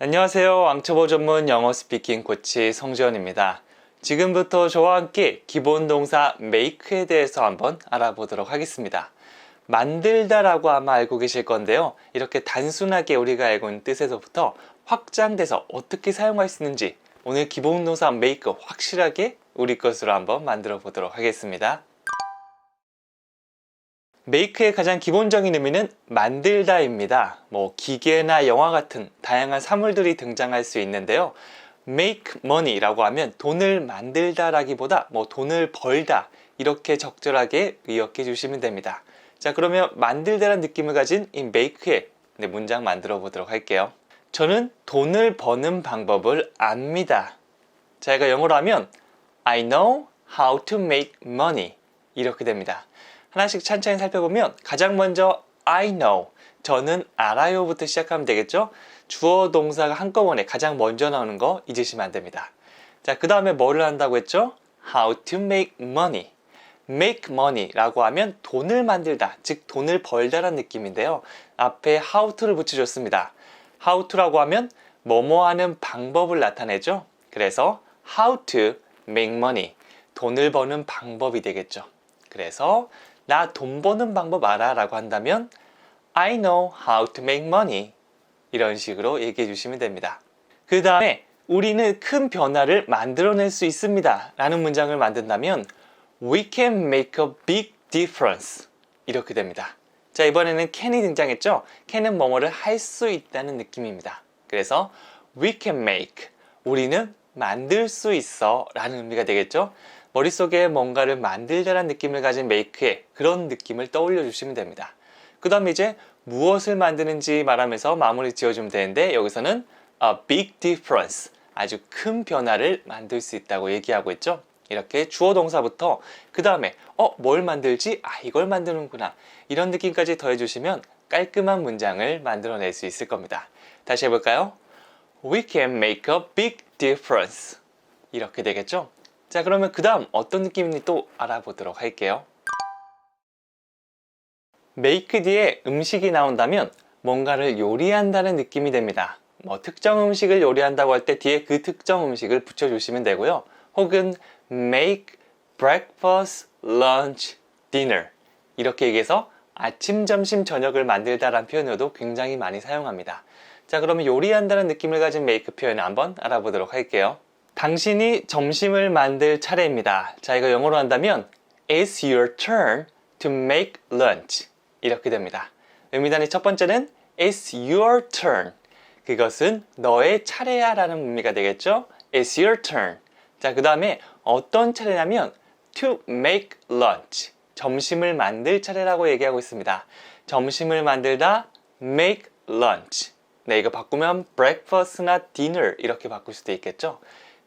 안녕하세요. 왕초보 전문 영어 스피킹 코치 성지현입니다. 지금부터 저와 함께 기본 동사 make에 대해서 한번 알아보도록 하겠습니다. 만들다 라고 아마 알고 계실 건데요. 이렇게 단순하게 우리가 알고 있는 뜻에서부터 확장돼서 어떻게 사용할 수 있는지 오늘 기본 동사 make 확실하게 우리 것으로 한번 만들어 보도록 하겠습니다. make의 가장 기본적인 의미는 만들다입니다. 기계나 영화 같은 다양한 사물들이 등장할 수 있는데요. make money라고 하면 돈을 만들다라기보다 돈을 벌다 이렇게 적절하게 의역해 주시면 됩니다. 자, 그러면 만들다라는 느낌을 가진 이 make의 문장 만들어 보도록 할게요. 저는 돈을 버는 방법을 압니다. 자, 이거 영어로 하면 I know how to make money 이렇게 됩니다. 하나씩 천천히 살펴보면 가장 먼저 I know, 저는 알아요 부터 시작하면 되겠죠? 주어 동사가 한꺼번에 가장 먼저 나오는 거 잊으시면 안 됩니다. 자, 그 다음에 뭐를 한다고 했죠? How to make money. make money 라고 하면 돈을 만들다, 즉 돈을 벌다라는 느낌인데요. 앞에 how to를 붙여줬습니다. how to라고 하면 뭐뭐 하는 방법을 나타내죠. 그래서 how to make money, 돈을 버는 방법이 되겠죠. 그래서 나 돈 버는 방법 알아 라고 한다면 I know how to make money 이런 식으로 얘기해 주시면 됩니다. 그 다음에 우리는 큰 변화를 만들어낼 수 있습니다 라는 문장을 만든다면 We can make a big difference 이렇게 됩니다. 자, 이번에는 can이 등장했죠. can은 뭐뭐를 할 수 있다는 느낌입니다. 그래서 we can make, 우리는 만들 수 있어 라는 의미가 되겠죠. 머릿속에 뭔가를 만들다라는 느낌을 가진 make의 그런 느낌을 떠올려 주시면 됩니다. 그 다음에 이제 무엇을 만드는지 말하면서 마무리 지어주면 되는데 여기서는 a big difference, 아주 큰 변화를 만들 수 있다고 얘기하고 있죠. 이렇게 주어 동사부터 그 다음에 뭘 만들지? 이걸 만드는구나 이런 느낌까지 더해주시면 깔끔한 문장을 만들어낼 수 있을 겁니다. 다시 해볼까요? We can make a big difference 이렇게 되겠죠? 자, 그러면 그 다음 어떤 느낌인지 또 알아보도록 할게요. make 뒤에 음식이 나온다면 뭔가를 요리한다는 느낌이 됩니다. 특정 음식을 요리한다고 할 때 뒤에 그 특정 음식을 붙여주시면 되고요. 혹은 make breakfast, lunch, dinner 이렇게 얘기해서 아침, 점심, 저녁을 만들다라는 표현으로도 굉장히 많이 사용합니다. 자, 그러면 요리한다는 느낌을 가진 make 표현을 한번 알아보도록 할게요. 당신이 점심을 만들 차례입니다. 자, 이거 영어로 한다면 It's your turn to make lunch 이렇게 됩니다. 의미단의 첫 번째는 It's your turn, 그것은 너의 차례야 라는 의미가 되겠죠. It's your turn. 자, 그 다음에 어떤 차례냐면 to make lunch, 점심을 만들 차례라고 얘기하고 있습니다. 점심을 만들다 make lunch. 네, 이거 바꾸면 breakfast나 dinner 이렇게 바꿀 수도 있겠죠.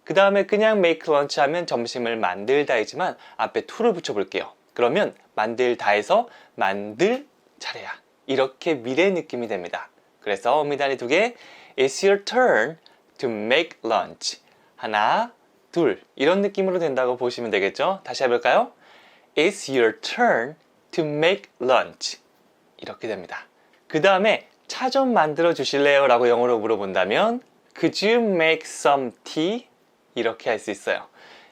그 다음에 그냥 make lunch 하면 점심을 만들다이지만 앞에 to를 붙여볼게요. 그러면 만들다에서 만들 차례야 이렇게 미래 느낌이 됩니다. 그래서 의미단위 두 개, It's your turn to make lunch. 하나, 둘 이런 느낌으로 된다고 보시면 되겠죠. 다시 해볼까요? It's your turn to make lunch 이렇게 됩니다. 그 다음에 차 좀 만들어 주실래요? 라고 영어로 물어본다면 Could you make some tea? 이렇게 할 수 있어요.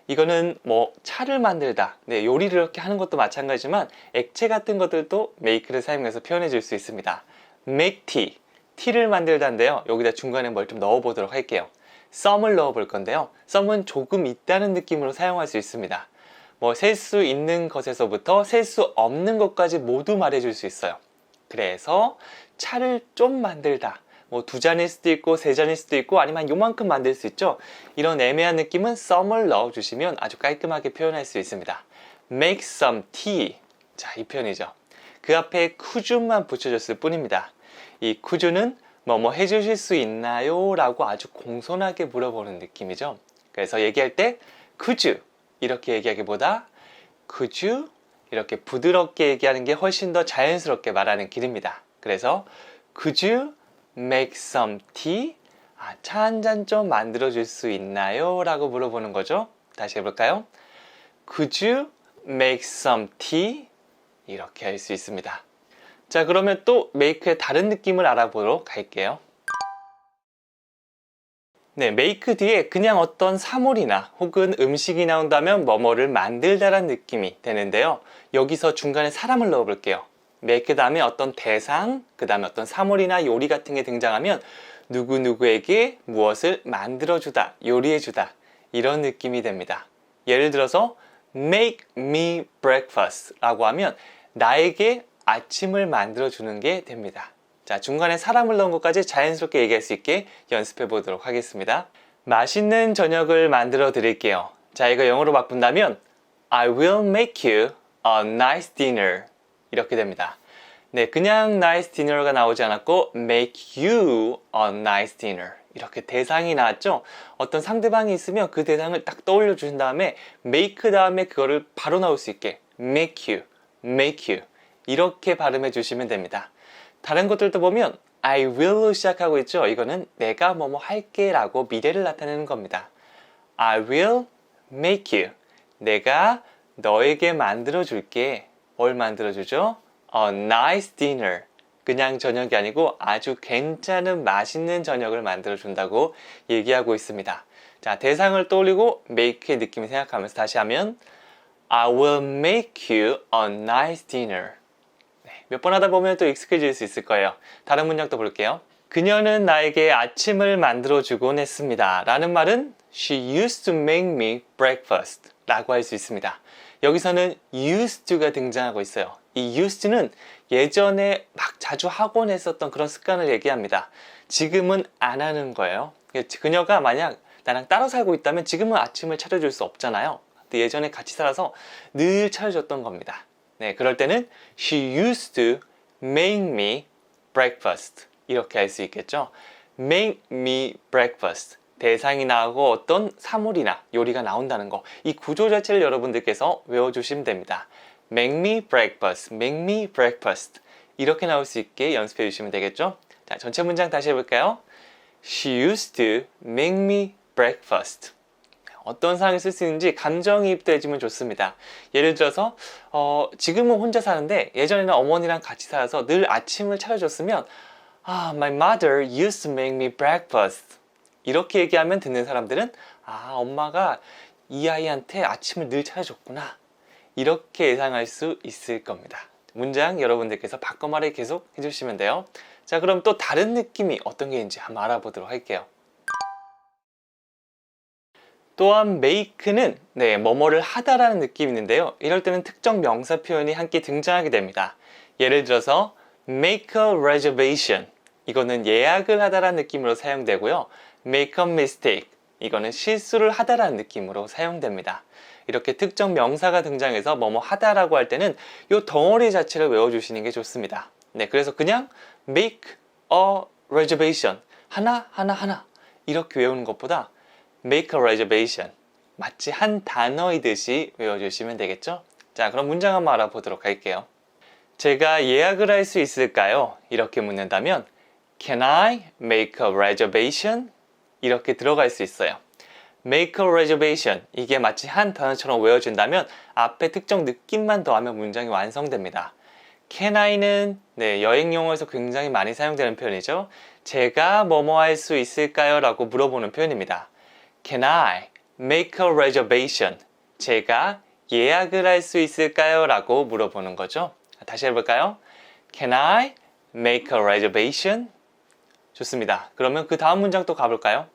이거는 차를 만들다, 요리를 이렇게 하는 것도 마찬가지지만 액체 같은 것들도 make를 사용해서 표현해 줄 수 있습니다. make tea, 티를 만들다인데요. 여기다 중간에 뭘 좀 넣어 보도록 할게요. some을 넣어 볼 건데요. some은 조금 있다는 느낌으로 사용할 수 있습니다. 셀 수 있는 것에서부터 셀 수 없는 것까지 모두 말해 줄 수 있어요. 그래서 차를 좀 만들다, 두 잔일 수도 있고 세 잔일 수도 있고 아니면 요만큼 만들 수 있죠. 이런 애매한 느낌은 some을 넣어주시면 아주 깔끔하게 표현할 수 있습니다. make some tea. 자, 이 표현이죠. 그 앞에 could you만 붙여줬을 뿐입니다. 이 could you는 뭐뭐 해주실 수 있나요? 라고 아주 공손하게 물어보는 느낌이죠. 그래서 얘기할 때 could you 이렇게 얘기하기보다 could you 이렇게 부드럽게 얘기하는 게 훨씬 더 자연스럽게 말하는 길입니다. 그래서 could you make some tea? 차 한 잔 좀 만들어 줄 수 있나요? 라고 물어보는 거죠. 다시 해볼까요? Could you make some tea? 이렇게 할 수 있습니다. 자, 그러면 또 make의 다른 느낌을 알아보도록 할게요. 네, make 뒤에 그냥 어떤 사물이나 혹은 음식이 나온다면 뭐뭐를 만들다란 느낌이 되는데요. 여기서 중간에 사람을 넣어 볼게요. make 다음에 어떤 대상, 그 다음에 어떤 사물이나 요리 같은 게 등장하면 누구누구에게 무엇을 만들어주다, 요리해주다 이런 느낌이 됩니다. 예를 들어서 make me breakfast 라고 하면 나에게 아침을 만들어주는 게 됩니다. 자, 중간에 사람을 넣은 것까지 자연스럽게 얘기할 수 있게 연습해 보도록 하겠습니다. 맛있는 저녁을 만들어 드릴게요. 자, 이거 영어로 바꾼다면 I will make you a nice dinner 이렇게 됩니다. 네, 그냥 nice dinner가 나오지 않았고 make you a nice dinner 이렇게 대상이 나왔죠. 어떤 상대방이 있으면 그 대상을 딱 떠올려 주신 다음에 make 다음에 그거를 바로 나올 수 있게 make you 이렇게 발음해 주시면 됩니다. 다른 것들도 보면 I will로 시작하고 있죠. 이거는 내가 뭐뭐 할게 라고 미래를 나타내는 겁니다. I will make you. 내가 너에게 만들어 줄게. 뭘 만들어 주죠? A nice dinner. 그냥 저녁이 아니고 아주 괜찮은 맛있는 저녁을 만들어 준다고 얘기하고 있습니다. 자, 대상을 떠올리고 make의 느낌을 생각하면서 다시 하면 I will make you a nice dinner. 몇 번 하다 보면 또 익숙해질 수 있을 거예요. 다른 문장도 볼게요. 그녀는 나에게 아침을 만들어 주곤 했습니다. 라는 말은 She used to make me breakfast 라고 할 수 있습니다. 여기서는 used to가 등장하고 있어요. 이 used는 예전에 막 자주 하곤 했었던 그런 습관을 얘기합니다. 지금은 안 하는 거예요. 그녀가 만약 나랑 따로 살고 있다면 지금은 아침을 차려줄 수 없잖아요. 근데 예전에 같이 살아서 늘 차려줬던 겁니다. 네, 그럴 때는 She used to make me breakfast 이렇게 할 수 있겠죠. Make me breakfast 대상이 나오고 어떤 사물이나 요리가 나온다는 거 이 구조 자체를 여러분들께서 외워주시면 됩니다. Make me breakfast, make me breakfast 이렇게 나올 수 있게 연습해 주시면 되겠죠. 자, 전체 문장 다시 해볼까요? She used to make me breakfast 어떤 상황에 쓸 수 있는지 감정이입돼주면 좋습니다. 예를 들어서 지금은 혼자 사는데 예전에는 어머니랑 같이 살아서 늘 아침을 차려줬으면 My mother used to make me breakfast 이렇게 얘기하면 듣는 사람들은 엄마가 이 아이한테 아침을 늘 차려줬구나 이렇게 예상할 수 있을 겁니다. 문장 여러분들께서 바꿔 말을 계속 해주시면 돼요. 자, 그럼 또 다른 느낌이 어떤 게 있는지 한번 알아보도록 할게요. 또한 make는 뭐뭐를 하다라는 느낌이 있는데요. 이럴 때는 특정 명사 표현이 함께 등장하게 됩니다. 예를 들어서 make a reservation 이거는 예약을 하다라는 느낌으로 사용되고요. make a mistake 이거는 실수를 하다라는 느낌으로 사용됩니다. 이렇게 특정 명사가 등장해서 뭐뭐 하다라고 할 때는 이 덩어리 자체를 외워주시는 게 좋습니다. 네, 그래서 그냥 make a reservation 하나 이렇게 외우는 것보다 make a reservation 마치 한 단어이듯이 외워주시면 되겠죠? 자, 그럼 문장 한번 알아보도록 할게요. 제가 예약을 할 수 있을까요? 이렇게 묻는다면 Can I make a reservation? 이렇게 들어갈 수 있어요. make a reservation 이게 마치 한 단어처럼 외워진다면 앞에 특정 느낌만 더하면 문장이 완성됩니다. Can I는 여행 용어에서 굉장히 많이 사용되는 표현이죠. 제가 뭐뭐 할 수 있을까요? 라고 물어보는 표현입니다. Can I make a reservation? 제가 예약을 할 수 있을까요? 라고 물어보는 거죠. 다시 해볼까요? Can I make a reservation? 좋습니다. 그러면 그 다음 문장 또 가볼까요?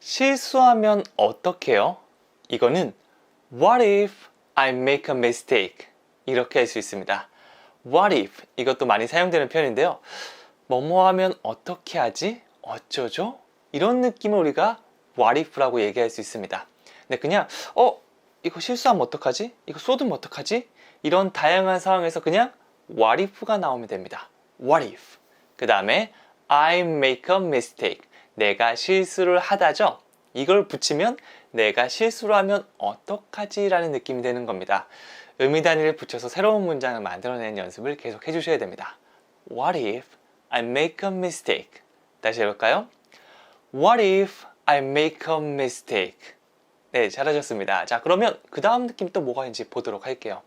실수하면 어떡해요? 이거는 What if I make a mistake? 이렇게 할 수 있습니다. What if? 이것도 많이 사용되는 표현인데요. 뭐뭐 하면 어떻게 하지? 어쩌죠? 이런 느낌을 우리가 What if라고 얘기할 수 있습니다. 근데 그냥 이거 실수하면 어떡하지? 이거 쏟으면 어떡하지? 이런 다양한 상황에서 그냥 What if가 나오면 됩니다. What if? 그 다음에 I make a mistake. 내가 실수를 하다죠? 이걸 붙이면 내가 실수를 하면 어떡하지? 라는 느낌이 되는 겁니다. 의미 단위를 붙여서 새로운 문장을 만들어내는 연습을 계속 해주셔야 됩니다. What if I make a mistake? 다시 해볼까요? What if I make a mistake? 네, 잘하셨습니다. 자, 그러면 그 다음 느낌 또 뭐가 있는지 보도록 할게요.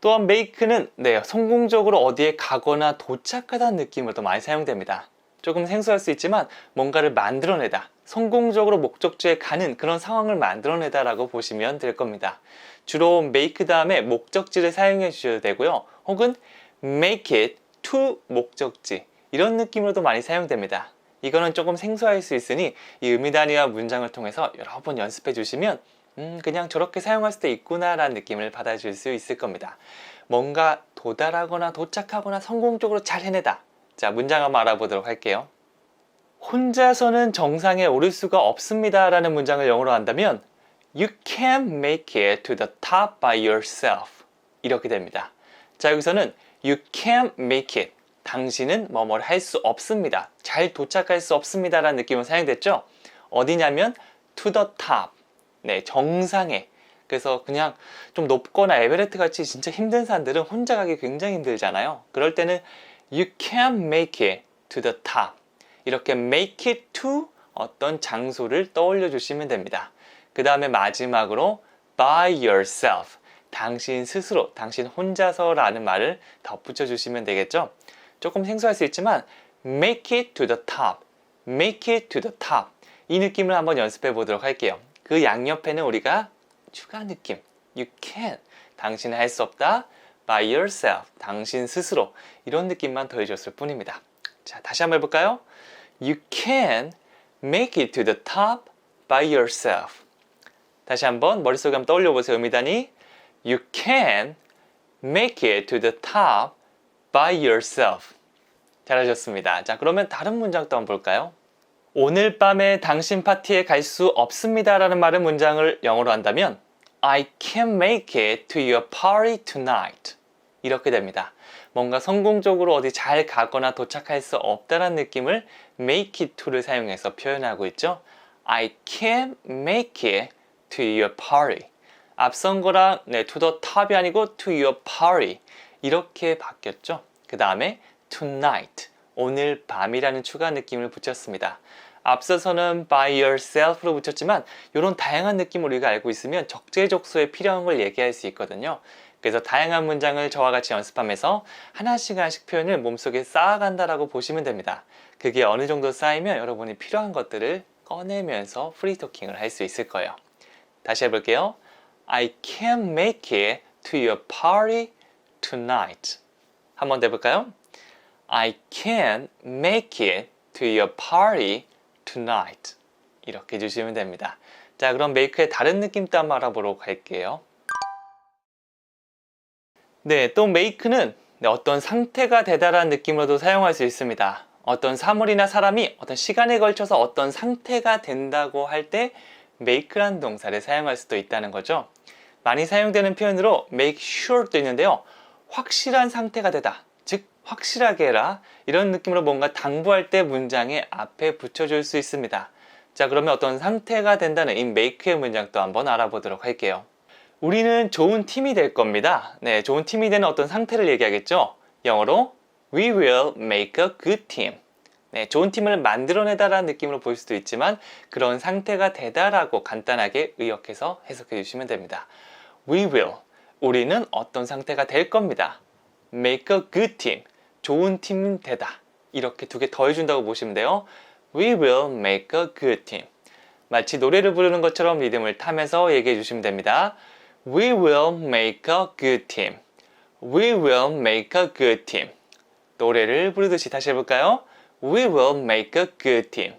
또한 make는 성공적으로 어디에 가거나 도착하다는 느낌으로도 많이 사용됩니다. 조금 생소할 수 있지만 뭔가를 만들어내다, 성공적으로 목적지에 가는 그런 상황을 만들어내다 라고 보시면 될 겁니다. 주로 make 다음에 목적지를 사용해 주셔도 되고요. 혹은 make it to 목적지, 이런 느낌으로도 많이 사용됩니다. 이거는 조금 생소할 수 있으니 이 의미 단위와 문장을 통해서 여러 번 연습해 주시면 그냥 저렇게 사용할 수도 있구나 라는 느낌을 받아줄 수 있을 겁니다. 뭔가 도달하거나 도착하거나 성공적으로 잘 해내다. 자, 문장 한번 알아보도록 할게요. 혼자서는 정상에 오를 수가 없습니다 라는 문장을 영어로 한다면 You can't make it to the top by yourself, 이렇게 됩니다. 자, 여기서는 You can't make it, 당신은 뭐뭐를 할 수 없습니다, 잘 도착할 수 없습니다 라는 느낌으로 사용됐죠. 어디냐면 to the top, 정상에. 그래서 그냥 좀 높거나 에베레스트 같이 진짜 힘든 산들은 혼자 가기 굉장히 힘들잖아요. 그럴 때는 You can't make it to the top, 이렇게 make it to 어떤 장소를 떠올려 주시면 됩니다. 그 다음에 마지막으로 by yourself, 당신 스스로, 당신 혼자서 라는 말을 덧붙여 주시면 되겠죠. 조금 생소할 수 있지만 make it to the top, make it to the top, 이 느낌을 한번 연습해 보도록 할게요. 그 양옆에는 우리가 추가 느낌, you can, 당신은 할 수 없다, by yourself, 당신 스스로, 이런 느낌만 더해줬을 뿐입니다. 자, 다시 한번 해볼까요? You can make it to the top by yourself. 다시 한번 머릿속에 한번 떠올려 보세요. 의미 단위 You can make it to the top by yourself. 잘하셨습니다. 자, 그러면 다른 문장도 한번 볼까요? 오늘 밤에 당신 파티에 갈 수 없습니다 라는 말의 문장을 영어로 한다면 I can't make it to your party tonight, 이렇게 됩니다. 뭔가 성공적으로 어디 잘 가거나 도착할 수 없다는 느낌을 make it to를 사용해서 표현하고 있죠. I can't make it to your party. 앞선 거랑 to the top이 아니고 to your party, 이렇게 바뀌었죠. 그 다음에 tonight, 오늘 밤이라는 추가 느낌을 붙였습니다. 앞서서는 by yourself로 붙였지만 이런 다양한 느낌을 우리가 알고 있으면 적재적소에 필요한 걸 얘기할 수 있거든요. 그래서 다양한 문장을 저와 같이 연습하면서 하나씩 표현을 몸속에 쌓아간다라고 보시면 됩니다. 그게 어느 정도 쌓이면 여러분이 필요한 것들을 꺼내면서 프리토킹을 할 수 있을 거예요. 다시 해볼게요. I can't make it to your party tonight. 한 번 더 해볼까요? I can't make it to your party tonight. 이렇게 해주시면 됩니다. 자, 그럼 make의 다른 느낌도 한번 알아보러 갈게요. 또 make는 어떤 상태가 되다라는 느낌으로도 사용할 수 있습니다. 어떤 사물이나 사람이 어떤 시간에 걸쳐서 어떤 상태가 된다고 할 때 make라는 동사를 사용할 수도 있다는 거죠. 많이 사용되는 표현으로 make sure도 있는데요. 확실한 상태가 되다, 즉 확실하게 해라, 이런 느낌으로 뭔가 당부할 때 문장의 앞에 붙여줄 수 있습니다. 자, 그러면 어떤 상태가 된다는 이 make의 문장도 한번 알아보도록 할게요. 우리는 좋은 팀이 될 겁니다. 좋은 팀이 되는 어떤 상태를 얘기하겠죠. 영어로 We will make a good team. 좋은 팀을 만들어내다라는 느낌으로 볼 수도 있지만 그런 상태가 되다라고 간단하게 의역해서 해석해 주시면 됩니다. We will, 우리는 어떤 상태가 될 겁니다. Make a good team, 좋은 팀은 되다. 이렇게 두 개 더해준다고 보시면 돼요. We will make a good team. 마치 노래를 부르는 것처럼 리듬을 타면서 얘기해 주시면 됩니다. We will make a good team. We will make a good team. 노래를 부르듯이 다시 해볼까요? We will make a good team.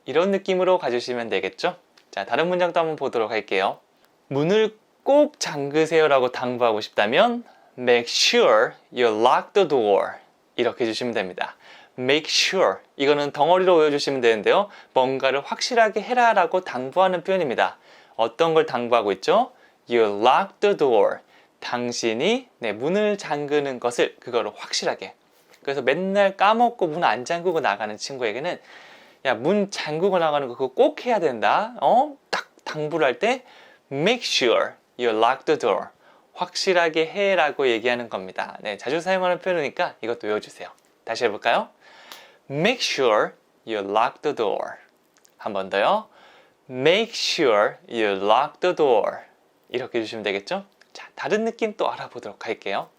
이런 느낌으로 가주시면 되겠죠? 자, 다른 문장도 한번 보도록 할게요. 문을 꼭 잠그세요 라고 당부하고 싶다면 Make sure you lock the door. 이렇게 해주시면 됩니다. Make sure, 이거는 덩어리로 외워주시면 되는데요. 뭔가를 확실하게 해라 라고 당부하는 표현입니다. 어떤 걸 당부하고 있죠? You lock the door. 당신이 문을 잠그는 것을, 그거를 확실하게. 그래서 맨날 까먹고 문 안 잠그고 나가는 친구에게는 야, 문 잠그고 나가는 거 그거 꼭 해야 된다. 딱 당부를 할 때 Make sure you lock the door. 확실하게 해라고 얘기하는 겁니다. 자주 사용하는 표현이니까 이것도 외워주세요. 다시 해볼까요? Make sure you lock the door. 한 번 더요. Make sure you lock the door. 이렇게 해주시면 되겠죠? 자, 다른 느낌 또 알아보도록 할게요.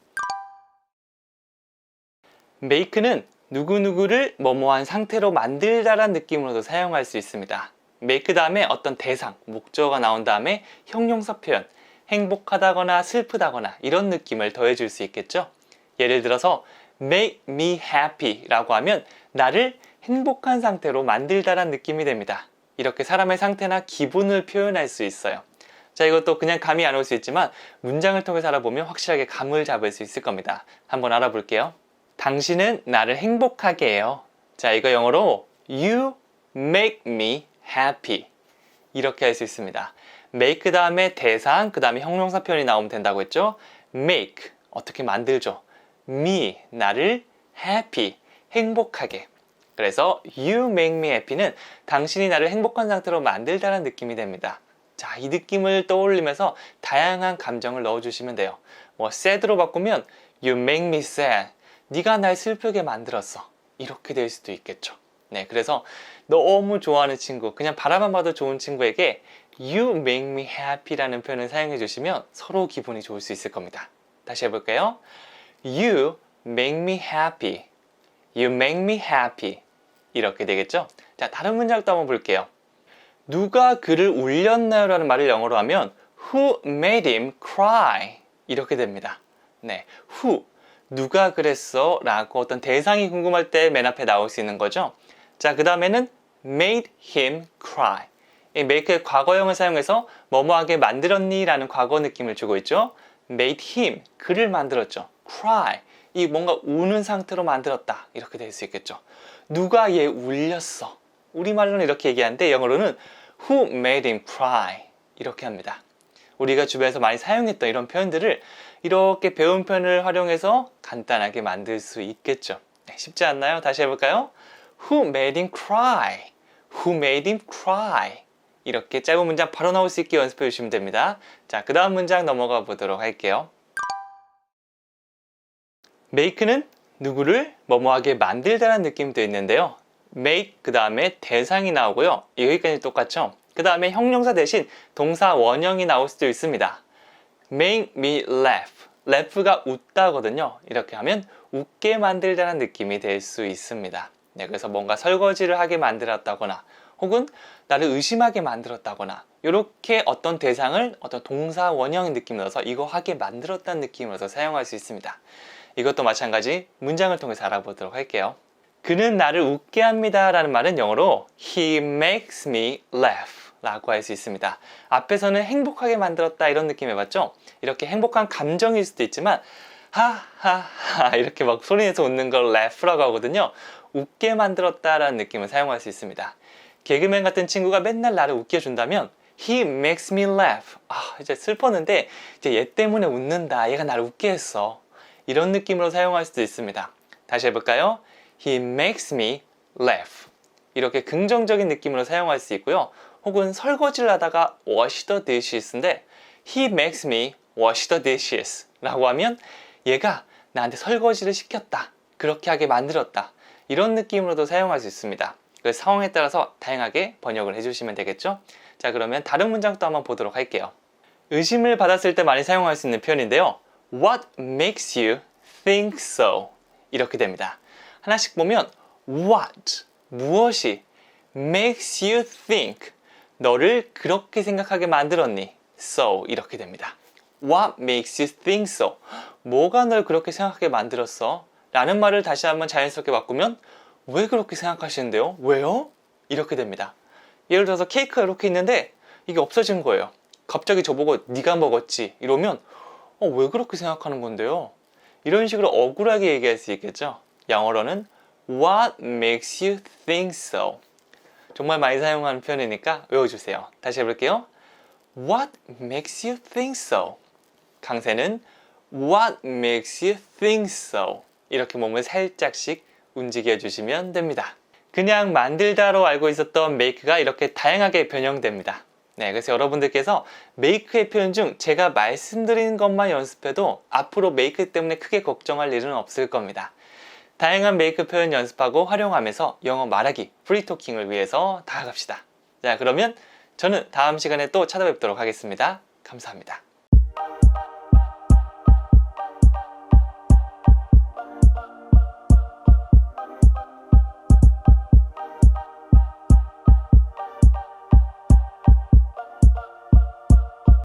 make는 누구누구를 뭐뭐한 상태로 만들다란 느낌으로도 사용할 수 있습니다. make 다음에 어떤 대상, 목적어가 나온 다음에 형용사 표현, 행복하다거나 슬프다거나 이런 느낌을 더해줄 수 있겠죠. 예를 들어서 make me happy 라고 하면 나를 행복한 상태로 만들다란 느낌이 됩니다. 이렇게 사람의 상태나 기분을 표현할 수 있어요. 자, 이것도 그냥 감이 안 올 수 있지만 문장을 통해서 알아보면 확실하게 감을 잡을 수 있을 겁니다. 한번 알아볼게요. 당신은 나를 행복하게 해요. 자, 이거 영어로 You make me happy 이렇게 할 수 있습니다. make 다음에 대상, 그 다음에 형용사 표현이 나오면 된다고 했죠. make, 어떻게 만들죠. me, 나를 happy, 행복하게. 그래서 you make me happy는 당신이 나를 행복한 상태로 만들다는 느낌이 됩니다. 자, 이 느낌을 떠올리면서 다양한 감정을 넣어주시면 돼요. 뭐 sad로 바꾸면 you make me sad, 네가 날 슬프게 만들었어, 이렇게 될 수도 있겠죠. 네, 그래서 너무 좋아하는 친구, 그냥 바라만 봐도 좋은 친구에게 You make me happy 라는 표현을 사용해 주시면 서로 기분이 좋을 수 있을 겁니다. 다시 해볼까요? You make me happy. You make me happy. 이렇게 되겠죠? 자, 다른 문장도 한번 볼게요. 누가 그를 울렸나요? 라는 말을 영어로 하면 Who made him cry? 이렇게 됩니다. 네, who, 누가 그랬어? 라고 어떤 대상이 궁금할 때 맨 앞에 나올 수 있는 거죠. 자, 그 다음에는 made him cry. 이 make의 과거형을 사용해서 뭐뭐하게 만들었니? 라는 과거 느낌을 주고 있죠. made him, 그를 만들었죠. cry, 이 뭔가 우는 상태로 만들었다. 이렇게 될 수 있겠죠. 누가 얘 울렸어. 우리말로는 이렇게 얘기하는데 영어로는 who made him cry 이렇게 합니다. 우리가 주변에서 많이 사용했던 이런 표현들을 이렇게 배운 표현을 활용해서 간단하게 만들 수 있겠죠. 네, 쉽지 않나요? 다시 해볼까요? Who made him cry? Who made him cry? 이렇게 짧은 문장 바로 나올 수 있게 연습해 주시면 됩니다. 자, 그 다음 문장 넘어가 보도록 할게요. make는 누구를 뭐뭐하게 만들다라는 느낌도 있는데요. make 그 다음에 대상이 나오고요. 여기까지 똑같죠? 그 다음에 형용사 대신 동사 원형이 나올 수도 있습니다. make me laugh. laugh가 웃다거든요. 이렇게 하면 웃게 만들다는 느낌이 될 수 있습니다. 네, 그래서 뭔가 설거지를 하게 만들었다거나 혹은 나를 의심하게 만들었다거나 이렇게 어떤 대상을 어떤 동사 원형의 느낌을 넣어서 이거 하게 만들었다는 느낌으로서 사용할 수 있습니다. 이것도 마찬가지 문장을 통해서 알아보도록 할게요. 그는 나를 웃게 합니다 라는 말은 영어로 He makes me laugh 라고 할 수 있습니다. 앞에서는 행복하게 만들었다 이런 느낌 해봤죠? 이렇게 행복한 감정일 수도 있지만 하하하 이렇게 막 소리내서 웃는 걸 laugh라고 하거든요. 웃게 만들었다 라는 느낌을 사용할 수 있습니다. 개그맨 같은 친구가 맨날 나를 웃겨준다면 He makes me laugh. 이제 슬펐는데 이제 얘 때문에 웃는다. 얘가 나를 웃게 했어. 이런 느낌으로 사용할 수도 있습니다. 다시 해볼까요? He makes me laugh. 이렇게 긍정적인 느낌으로 사용할 수 있고요. 혹은 설거지를 하다가 wash the dishes인데 He makes me wash the dishes 라고 하면 얘가 나한테 설거지를 시켰다. 그렇게 하게 만들었다. 이런 느낌으로도 사용할 수 있습니다. 그 상황에 따라서 다양하게 번역을 해주시면 되겠죠? 자, 그러면 다른 문장도 한번 보도록 할게요. 의심을 받았을 때 많이 사용할 수 있는 표현인데요. What makes you think so? 이렇게 됩니다. 하나씩 보면 What, 무엇이 makes you think, 너를 그렇게 생각하게 만들었니? So, 이렇게 됩니다. What makes you think so? 뭐가 널 그렇게 생각하게 만들었어? 라는 말을 다시 한번 자연스럽게 바꾸면 왜 그렇게 생각하시는데요? 왜요? 이렇게 됩니다. 예를 들어서 케이크가 이렇게 있는데 이게 없어진 거예요. 갑자기 저보고 네가 먹었지 이러면 왜 그렇게 생각하는 건데요? 이런 식으로 억울하게 얘기할 수 있겠죠? 영어로는 What makes you think so? 정말 많이 사용하는 표현이니까 외워주세요. 다시 해볼게요. What makes you think so? 강세는 What makes you think so? 이렇게 몸을 살짝씩 움직여 주시면 됩니다. 그냥 만들다로 알고 있었던 make가 이렇게 다양하게 변형됩니다. 네, 그래서 여러분들께서 make의 표현 중 제가 말씀드린 것만 연습해도 앞으로 make 때문에 크게 걱정할 일은 없을 겁니다. 다양한 make 표현 연습하고 활용하면서 영어 말하기, 프리토킹을 위해서 다가갑시다. 자, 그러면 저는 다음 시간에 또 찾아뵙도록 하겠습니다. 감사합니다.